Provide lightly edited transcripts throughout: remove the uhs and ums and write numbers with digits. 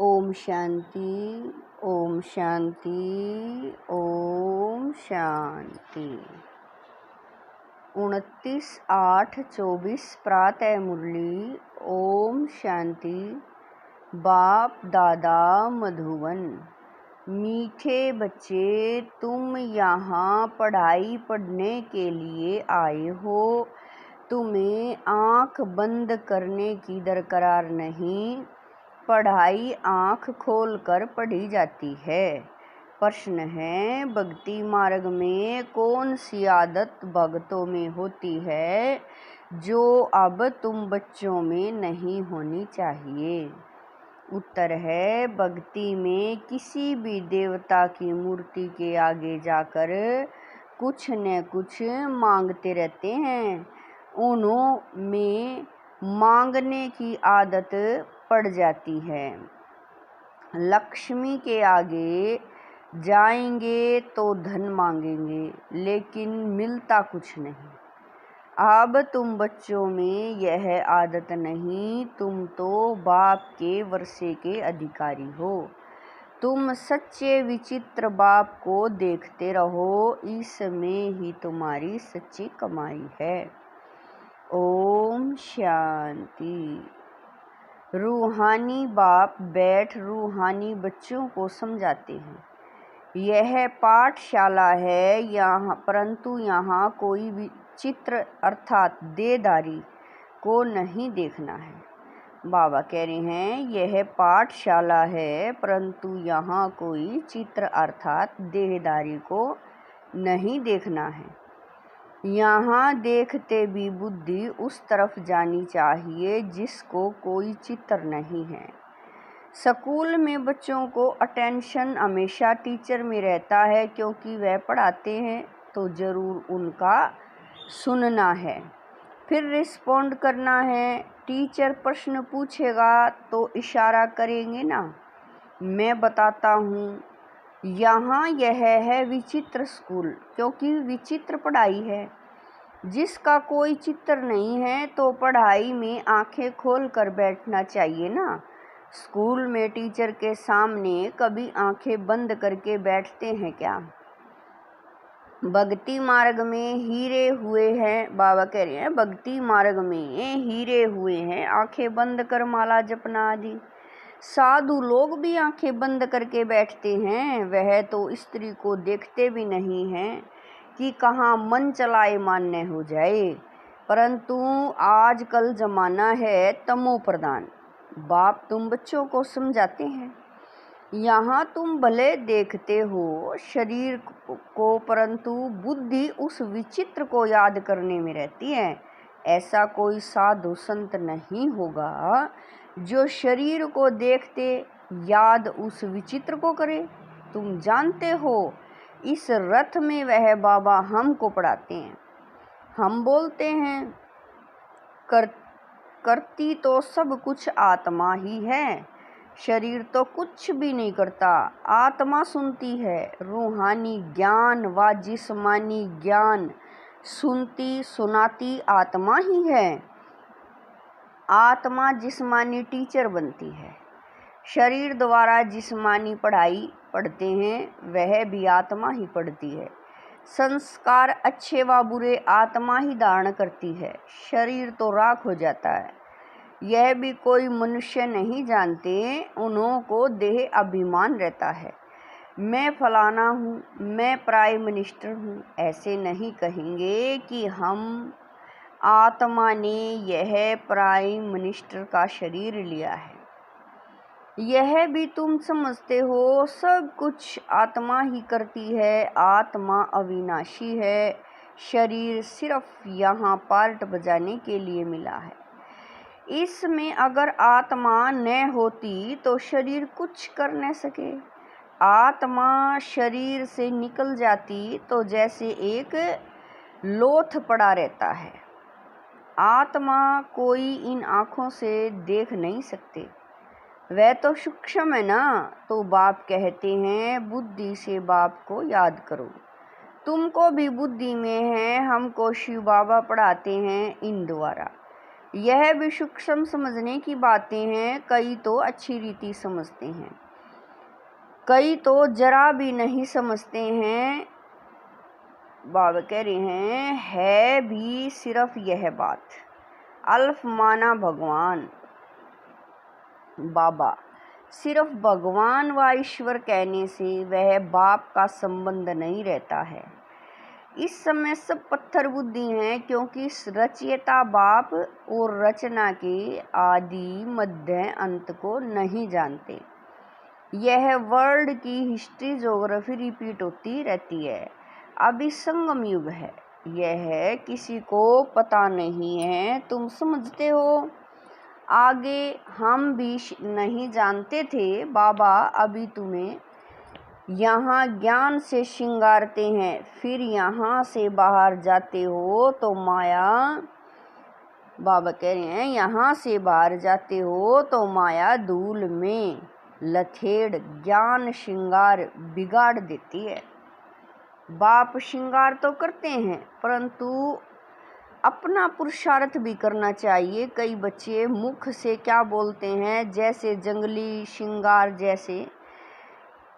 ओम शांति, ओम शांति, ओम शांति। 29/8/24 प्रातः मुरली। ओम शांति। बाप दादा मधुबन। मीठे बच्चे, तुम यहाँ पढ़ाई पढ़ने के लिए आए हो। तुम्हें आँख बंद करने की दरकार नहीं। पढ़ाई आँख खोलकर पढ़ी जाती है। प्रश्न है, भक्ति मार्ग में कौन सी आदत भक्तों में होती है जो अब तुम बच्चों में नहीं होनी चाहिए? उत्तर है, भक्ति में किसी भी देवता की मूर्ति के आगे जाकर कुछ न कुछ मांगते रहते हैं। उन्हों में मांगने की आदत पड़ जाती है। लक्ष्मी के आगे जाएंगे तो धन मांगेंगे, लेकिन मिलता कुछ नहीं। अब तुम बच्चों में यह आदत नहीं। तुम तो बाप के वर्षे के अधिकारी हो। तुम सच्चे विचित्र बाप को देखते रहो। इसमें ही तुम्हारी सच्ची कमाई है। ओम शांति। रूहानी बाप बैठ रूहानी बच्चों को समझाते हैं। यह पाठशाला है यहाँ, परंतु यहाँ कोई विचित्र अर्थात देहधारी को नहीं देखना है। बाबा कह रहे हैं, यह पाठशाला है, परंतु यहाँ कोई चित्र अर्थात देहधारी को नहीं देखना है। यहाँ देखते भी बुद्धि उस तरफ जानी चाहिए जिसको कोई चित्र नहीं है। स्कूल में बच्चों को अटेंशन हमेशा टीचर में रहता है, क्योंकि वह पढ़ाते हैं तो ज़रूर उनका सुनना है, फिर रिस्पॉन्ड करना है। टीचर प्रश्न पूछेगा तो इशारा करेंगे ना। मैं बताता हूँ, यहाँ यह है विचित्र स्कूल, क्योंकि विचित्र पढ़ाई है। जिसका कोई चित्र नहीं है तो पढ़ाई में आंखें खोल कर बैठना चाहिए ना। स्कूल में टीचर के सामने कभी आंखें बंद करके बैठते हैं क्या? भक्ति मार्ग में हीरे हुए हैं। बाबा कह रहे हैं, भक्ति मार्ग में हीरे हुए हैं, आंखें बंद कर माला जपना आदि। साधु लोग भी आंखें बंद करके बैठते हैं। वह तो स्त्री को देखते भी नहीं हैं कि कहाँ मन चलाए मान्य हो जाए। परंतु आजकल जमाना है तमो प्रधान। बाप तुम बच्चों को समझाते हैं, यहाँ तुम भले देखते हो शरीर को, परंतु बुद्धि उस विचित्र को याद करने में रहती है। ऐसा कोई साधु संत नहीं होगा जो शरीर को देखते याद उस विचित्र को करे। तुम जानते हो, इस रथ में वह बाबा हमको पढ़ाते हैं। हम बोलते हैं करती तो सब कुछ आत्मा ही है। शरीर तो कुछ भी नहीं करता, आत्मा सुनती है। रूहानी ज्ञान व जिस्मानी ज्ञान सुनती सुनाती आत्मा ही है। आत्मा जिस्मानी टीचर बनती है। शरीर द्वारा जिस्मानी पढ़ाई पढ़ते हैं, वह भी आत्मा ही पढ़ती है। संस्कार अच्छे व बुरे आत्मा ही धारण करती है। शरीर तो राख हो जाता है। यह भी कोई मनुष्य नहीं जानते। उन्हों को देह अभिमान रहता है। मैं फलाना हूँ, मैं प्राइम मिनिस्टर हूँ। ऐसे नहीं कहेंगे कि हम आत्मा ने यह प्राइम मिनिस्टर का शरीर लिया है। यह भी तुम समझते हो, सब कुछ आत्मा ही करती है। आत्मा अविनाशी है। शरीर सिर्फ यहाँ पार्ट बजाने के लिए मिला है। इसमें अगर आत्मा न होती तो शरीर कुछ कर न सके। आत्मा शरीर से निकल जाती तो जैसे एक लोथ पड़ा रहता है। आत्मा कोई इन आँखों से देख नहीं सकते, वह तो सूक्ष्म है ना। तो बाप कहते हैं, बुद्धि से बाप को याद करो। तुमको भी बुद्धि में है। हमको शिव बाबा पढ़ाते हैं इन द्वारा। यह भी सूक्ष्म समझने की बातें हैं। कई तो अच्छी रीति समझते हैं, कई तो जरा भी नहीं समझते हैं। बाबा कह रहे हैं, है भी सिर्फ यह बात। अल्फ माना भगवान। बाबा, सिर्फ भगवान व ईश्वर कहने से वह बाप का संबंध नहीं रहता है। इस समय सब पत्थर बुद्धि हैं, क्योंकि रचयिता बाप और रचना के आदि मध्य अंत को नहीं जानते। यह वर्ल्ड की हिस्ट्री ज्योग्राफी रिपीट होती रहती है। अभी संगम युग है, यह किसी को पता नहीं है। तुम समझते हो, आगे हम भी नहीं जानते थे। बाबा अभी तुम्हें यहाँ ज्ञान से श्रृंगारते हैं, फिर यहाँ से बाहर जाते हो तो माया। बाबा कह रहे हैं, यहाँ से बाहर जाते हो तो माया धूल में लथेड़ ज्ञान श्रृंगार बिगाड़ देती है। बाप श्रृंगार तो करते हैं, परंतु अपना पुरुषार्थ भी करना चाहिए। कई बच्चे मुख से क्या बोलते हैं, जैसे जंगली श्रृंगार जैसे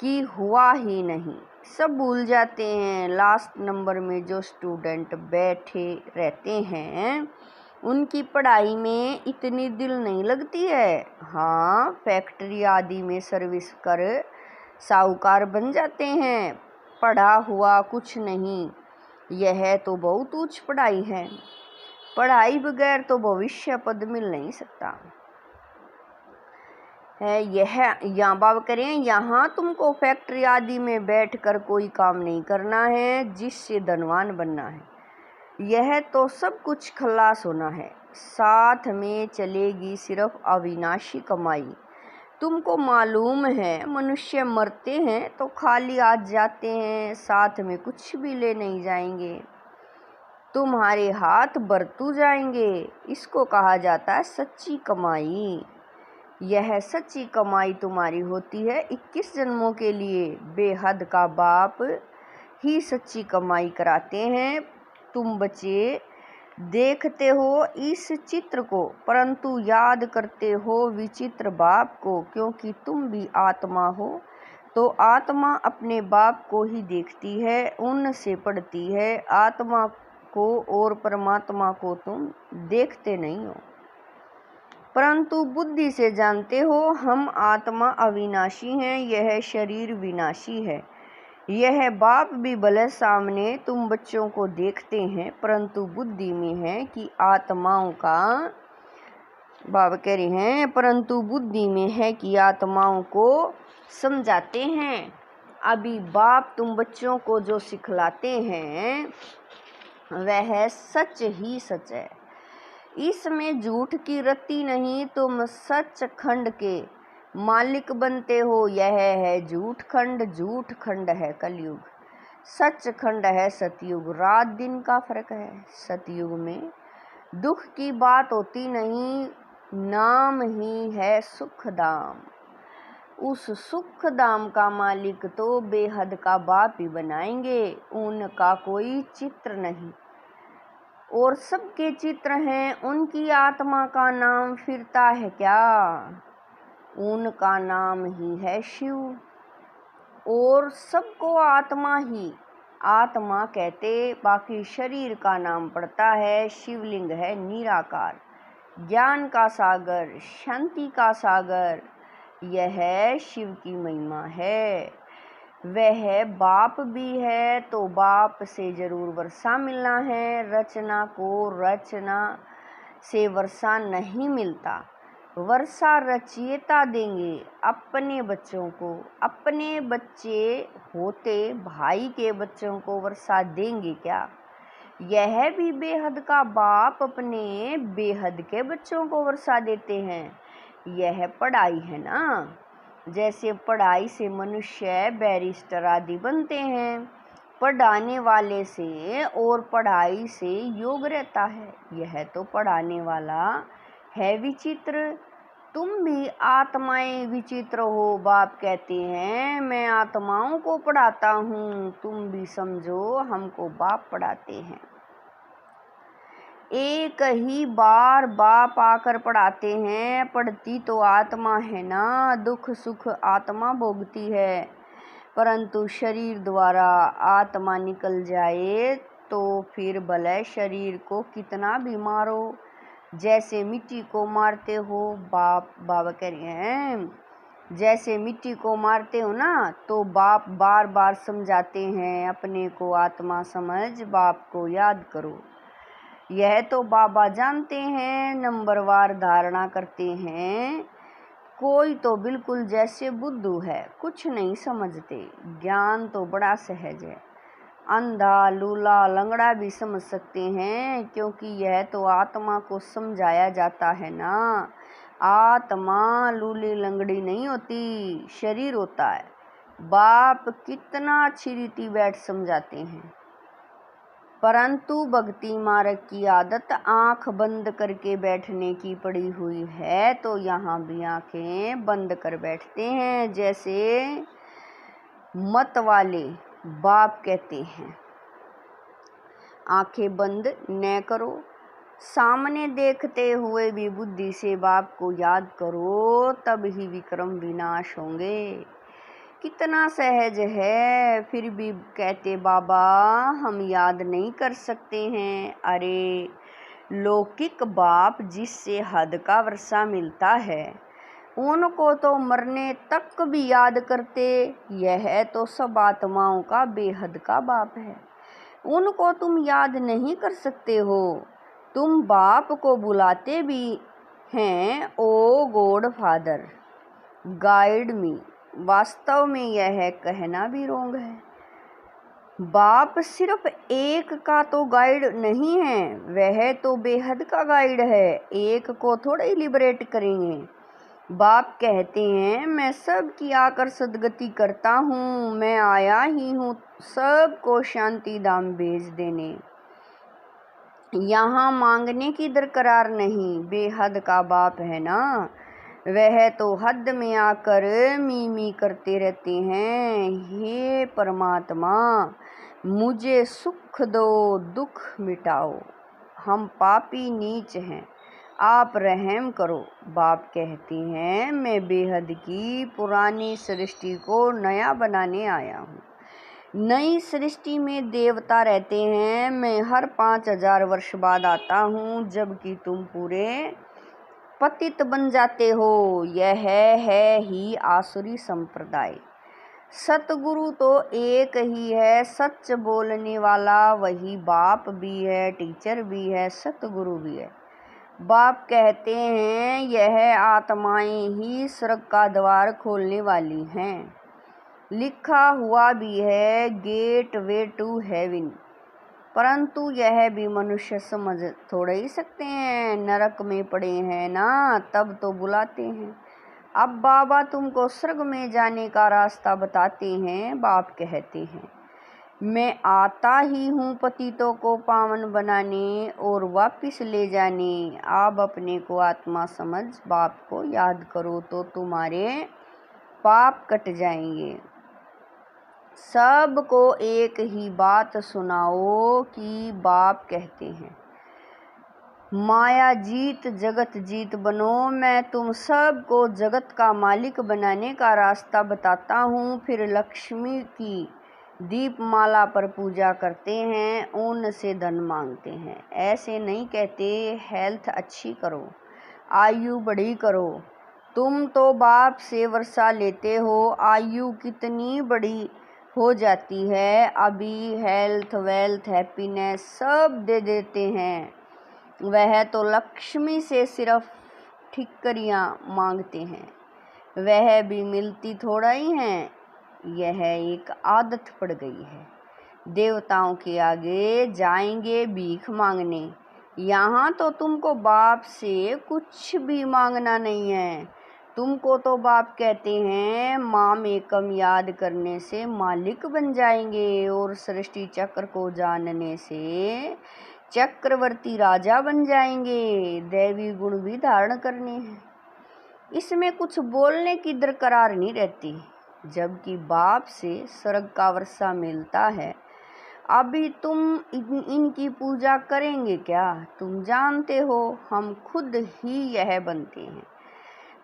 कि हुआ ही नहीं, सब भूल जाते हैं। लास्ट नंबर में जो स्टूडेंट बैठे रहते हैं, उनकी पढ़ाई में इतनी दिल नहीं लगती है। हाँ, फैक्ट्री आदि में सर्विस कर साहूकार बन जाते हैं, पढ़ा हुआ कुछ नहीं। यह तो बहुत उच्च पढ़ाई है। पढ़ाई बगैर तो भविष्य पद मिल नहीं सकता है। यहाँ बाबा कह रहे हैं, यहाँ तुमको फैक्ट्री आदि में बैठकर कोई काम नहीं करना है जिससे धनवान बनना है। यह तो सब कुछ खल्लास होना है। साथ में चलेगी सिर्फ अविनाशी कमाई। तुमको मालूम है, मनुष्य मरते हैं तो खाली हाथ जाते हैं, साथ में कुछ भी ले नहीं जाएंगे। तुम्हारे हाथ बरतू जाएंगे। इसको कहा जाता है सच्ची कमाई। यह सच्ची कमाई तुम्हारी होती है 21 जन्मों के लिए। बेहद का बाप ही सच्ची कमाई कराते हैं। तुम बच्चे देखते हो इस चित्र को, परंतु याद करते हो विचित्र बाप को, क्योंकि तुम भी आत्मा हो। तो आत्मा अपने बाप को ही देखती है, उनसे पढ़ती है। आत्मा को और परमात्मा को तुम देखते नहीं हो, परंतु बुद्धि से जानते हो। हम आत्मा अविनाशी हैं, यह शरीर विनाशी है। यह बाप भी भले सामने तुम बच्चों को देखते हैं, परंतु बुद्धि में है कि आत्माओं का। बाबा कह रहे हैं, परंतु बुद्धि में है कि आत्माओं को समझाते हैं। अभी बाप तुम बच्चों को जो सिखलाते हैं वह सच ही सच है। इसमें झूठ की रत्ती नहीं। तुम सच खंड के मालिक बनते हो। यह है झूठ खंड, झूठ खंड है कलयुग, सच खंड है सतयुग। रात दिन का फर्क है। सतयुग में दुख की बात होती नहीं, नाम ही है सुख धाम। उस सुख धाम का मालिक तो बेहद का बाप ही बनाएंगे। उनका कोई चित्र नहीं और सबके चित्र हैं। उनकी आत्मा का नाम फिरता है क्या? उनका नाम ही है शिव, और सबको आत्मा ही आत्मा कहते। बाकी शरीर का नाम पड़ता है। शिवलिंग है निराकार, ज्ञान का सागर, शांति का सागर। यह शिव की महिमा है। वह बाप भी है, तो बाप से जरूर वर्षा मिलना है। रचना को रचना से वर्षा नहीं मिलता, वर्षा रचयिता देंगे अपने बच्चों को। अपने बच्चे होते भाई के बच्चों को वर्षा देंगे क्या? यह भी बेहद का बाप अपने बेहद के बच्चों को वर्षा देते हैं। यह पढ़ाई है ना। जैसे पढ़ाई से मनुष्य बैरिस्टर आदि बनते हैं, पढ़ाने वाले से और पढ़ाई से योग रहता है। यह तो पढ़ाने वाला है विचित्र। तुम भी आत्माएं विचित्र हो। बाप कहते हैं, मैं आत्माओं को पढ़ाता हूँ, तुम भी समझो हमको बाप पढ़ाते हैं। एक ही बार बाप आकर पढ़ाते हैं, पढ़ती तो आत्मा है ना, दुख सुख आत्मा भोगती है, परंतु शरीर द्वारा आत्मा निकल जाए तो फिर भले शरीर को कितना भी मारो, जैसे मिट्टी को मारते हो। बाबा कह रहे हैं जैसे मिट्टी को मारते हो ना, तो बाप बार बार समझाते हैं अपने को आत्मा समझ, बाप को याद करो। यह तो बाबा जानते हैं, नंबरवार धारणा करते हैं। कोई तो बिल्कुल जैसे बुद्धू है, कुछ नहीं समझते। ज्ञान तो बड़ा सहज है, अंधा लूला लंगड़ा भी समझ सकते हैं, क्योंकि यह तो आत्मा को समझाया जाता है ना। आत्मा लूली लंगड़ी नहीं होती, शरीर होता है। बाप कितना अच्छी रीति बैठ समझाते हैं, परंतु भक्ति मार्ग की आदत आंख बंद करके बैठने की पड़ी हुई है, तो यहाँ भी आंखें बंद कर बैठते हैं। जैसे मत वाले बाप कहते हैं आंखें बंद न करो, सामने देखते हुए भी बुद्धि से बाप को याद करो, तब ही विक्रम विनाश होंगे। कितना सहज है, फिर भी कहते बाबा हम याद नहीं कर सकते हैं। अरे लौकिक बाप जिससे हद का वर्षा मिलता है, उनको तो मरने तक भी याद करते। यह तो सब आत्माओं का बेहद का बाप है, उनको तुम याद नहीं कर सकते हो। तुम बाप को बुलाते भी हैं, ओ गॉड फादर गाइड मी। वास्तव में यह कहना भी रोंग है। बाप सिर्फ एक का तो गाइड नहीं है, वह तो बेहद का गाइड है। एक को थोड़ा ही लिबरेट करेंगे। बाप कहते हैं मैं सबकी आकर सदगति करता हूँ, मैं आया ही हूँ सबको शांति धाम भेज देने। यहाँ मांगने की दरकरार नहीं, बेहद का बाप है ना, वह तो हद में आकर मी करते रहते हैं। हे परमात्मा मुझे सुख दो, दुख मिटाओ, हम पापी नीच हैं, आप रहम करो। बाप कहते हैं मैं बेहद की पुरानी सृष्टि को नया बनाने आया हूँ। नई सृष्टि में देवता रहते हैं, मैं हर 5000 वर्ष बाद आता हूँ, जबकि तुम पूरे पतित बन जाते हो। यह है ही आसुरी संप्रदाय। सतगुरु तो एक ही है, सच बोलने वाला वही बाप भी है, टीचर भी है, सतगुरु भी है। बाप कहते हैं यह आत्माएं ही स्वर्ग का द्वार खोलने वाली हैं। लिखा हुआ भी है गेट वे टू हेवन, परंतु यह भी मनुष्य समझ थोड़े ही सकते हैं। नरक में पड़े हैं ना, तब तो बुलाते हैं। अब बाबा तुमको स्वर्ग में जाने का रास्ता बताते हैं। बाप कहते हैं मैं आता ही हूँ पतितों को पावन बनाने और वापिस ले जाने। आप अपने को आत्मा समझ बाप को याद करो तो तुम्हारे पाप कट जाएंगे। सबको एक ही बात सुनाओ कि बाप कहते हैं माया जीत जगत जीत बनो। मैं तुम सबको जगत का मालिक बनाने का रास्ता बताता हूँ। फिर लक्ष्मी की दीपमाला पर पूजा करते हैं, ऊन से धन मांगते हैं। ऐसे नहीं कहते हेल्थ अच्छी करो, आयु बड़ी करो। तुम तो बाप से वर्षा लेते हो, आयु कितनी बड़ी हो जाती है। अभी हेल्थ वेल्थ हैप्पीनेस सब दे देते हैं, वह तो लक्ष्मी से सिर्फ ठिकरियाँ मांगते हैं, वह भी मिलती थोड़ा ही हैं। यह एक आदत पड़ गई है। देवताओं के आगे जाएंगे भीख मांगने, यहाँ तो तुमको बाप से कुछ भी मांगना नहीं है। तुमको तो बाप कहते हैं माम एकम याद करने से मालिक बन जाएंगे, और सृष्टि चक्र को जानने से चक्रवर्ती राजा बन जाएंगे। दैवी गुण भी धारण करने हैं, इसमें कुछ बोलने की दरकरार नहीं रहती। जबकि बाप से स्वर्ग का वर्षा मिलता है, अभी तुम इनकी पूजा करेंगे क्या? तुम जानते हो हम खुद ही यह बनते हैं।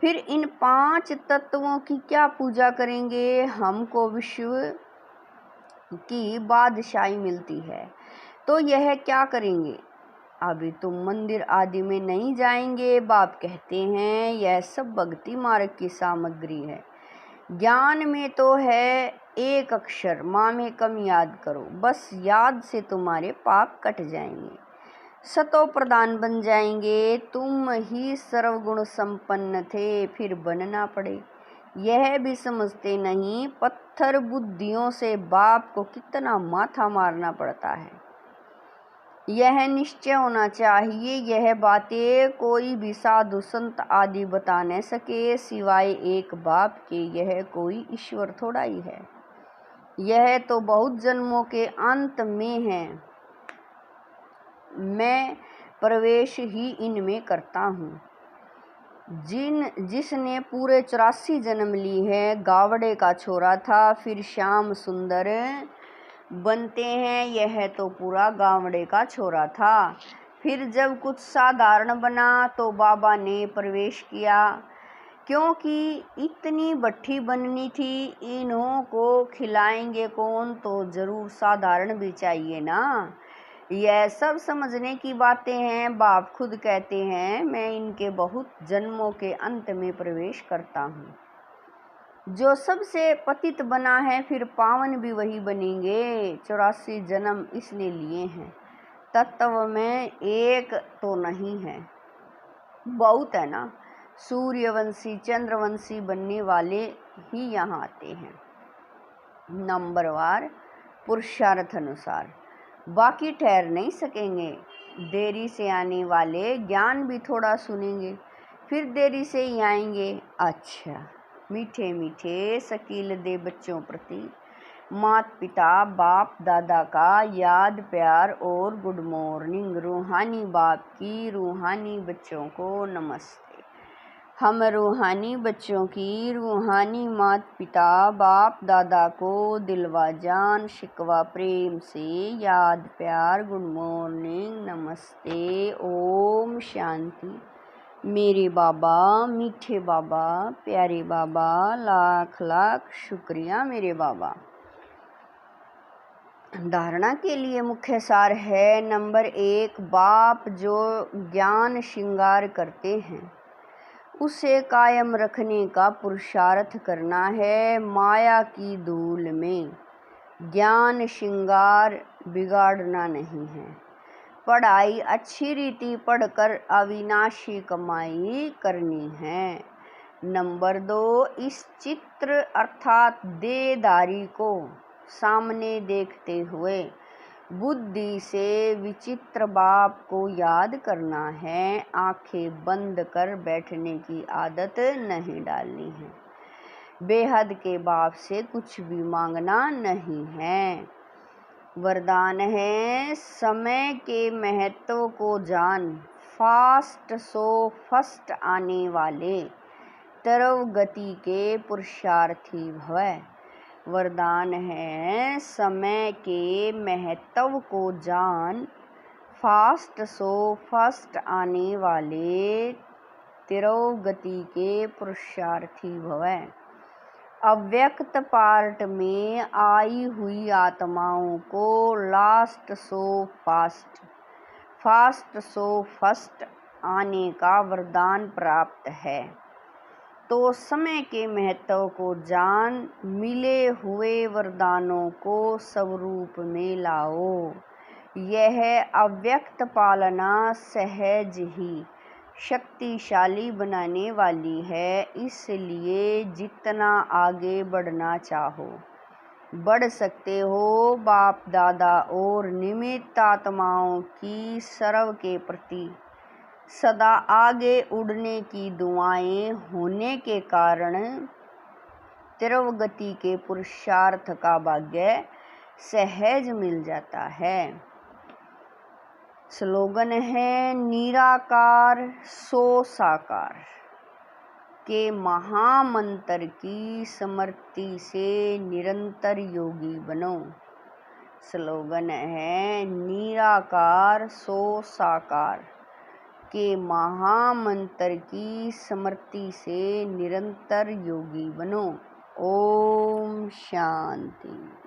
फिर इन 5 तत्वों की क्या पूजा करेंगे? हमको विश्व की बादशाही मिलती है, तो यह क्या करेंगे? अभी तुम मंदिर आदि में नहीं जाएंगे। बाप कहते हैं यह सब भक्ति मार्ग की सामग्री है। ज्ञान में तो है एक अक्षर, माँ में कम याद करो, बस याद से तुम्हारे पाप कट जाएंगे, सतो प्रधान बन जाएंगे। तुम ही सर्वगुण संपन्न थे, फिर बनना पड़े यह भी समझते नहीं। पत्थर बुद्धियों से बाप को कितना माथा मारना पड़ता है, यह निश्चय होना चाहिए। यह बातें कोई भी साधु संत आदि बता न सके सिवाय एक बाप के। यह कोई ईश्वर थोड़ा ही है, यह तो बहुत जन्मों के अंत में है। मैं प्रवेश ही इनमें करता हूँ। जिसने पूरे 84 जन्म ली है, गावड़े का छोरा था, फिर श्याम सुंदर बनते हैं। यह तो पूरा गावड़े का छोरा था, फिर जब कुछ साधारण बना तो बाबा ने प्रवेश किया, क्योंकि इतनी भट्ठी बननी थी। इन्हों को खिलाएंगे कौन, तो जरूर साधारण भी चाहिए ना। यह सब समझने की बातें हैं। बाप खुद कहते हैं मैं इनके बहुत जन्मों के अंत में प्रवेश करता हूँ। जो सबसे पतित बना है, फिर पावन भी वही बनेंगे। 84 जन्म इसने लिए हैं, तत्व में एक तो नहीं है, बहुत है ना। सूर्यवंशी चंद्रवंशी बनने वाले ही यहाँ आते हैं, नंबरवार पुरुषार्थ अनुसार, बाकी ठहर नहीं सकेंगे। देरी से आने वाले ज्ञान भी थोड़ा सुनेंगे, फिर देरी से ही आएंगे। अच्छा, मीठे मीठे शकील दे बच्चों प्रति माता पिता बाप दादा का याद प्यार और गुड मॉर्निंग। रूहानी बाप की रूहानी बच्चों को नमस्ते। हम रूहानी बच्चों की रूहानी माता पिता बाप दादा को दिलवा जान शिकवा प्रेम से याद प्यार गुड मॉर्निंग नमस्ते ओम शांति। मेरे बाबा मीठे बाबा प्यारे बाबा, लाख लाख शुक्रिया मेरे बाबा। धारणा के लिए मुख्य सार है। नंबर 1, बाप जो ज्ञान श्रृंगार करते हैं उसे कायम रखने का पुरुषार्थ करना है। माया की धूल में ज्ञान श्रृंगार बिगाड़ना नहीं है। पढ़ाई अच्छी रीति पढ़कर अविनाशी कमाई करनी है। नंबर 2, इस चित्र अर्थात देहधारी को सामने देखते हुए बुद्धि से विचित्र बाप को याद करना है। आंखें बंद कर बैठने की आदत नहीं डालनी है। बेहद के बाप से कुछ भी मांगना नहीं है। वरदान है समय के महत्व को जान, फास्ट सो फर्स्ट आने वाले तरव गति के पुरुषार्थी भव। वरदान है समय के महत्व को जान, फास्ट सो फर्स्ट आने वाले तिरव गति के पुरुषार्थी भव। अव्यक्त पार्ट में आई हुई आत्माओं को last so fast, fast so first आने का वरदान प्राप्त है। तो समय के महत्व को जान, मिले हुए वरदानों को स्वरूप में लाओ। यह अव्यक्त पालना सहज ही शक्तिशाली बनाने वाली है। इसलिए जितना आगे बढ़ना चाहो बढ़ सकते हो। बाप दादा और निमित्त आत्माओं की सर्व के प्रति सदा आगे उड़ने की दुआएं होने के कारण तिरव गति के पुरुषार्थ का भाग्य सहज मिल जाता है। स्लोगन है निराकार सो साकार के महामंत्र की स्मृति से निरंतर योगी बनो। स्लोगन है निराकार सो साकार के महामंत्र की स्मृति से निरंतर योगी बनो। ओम शांति।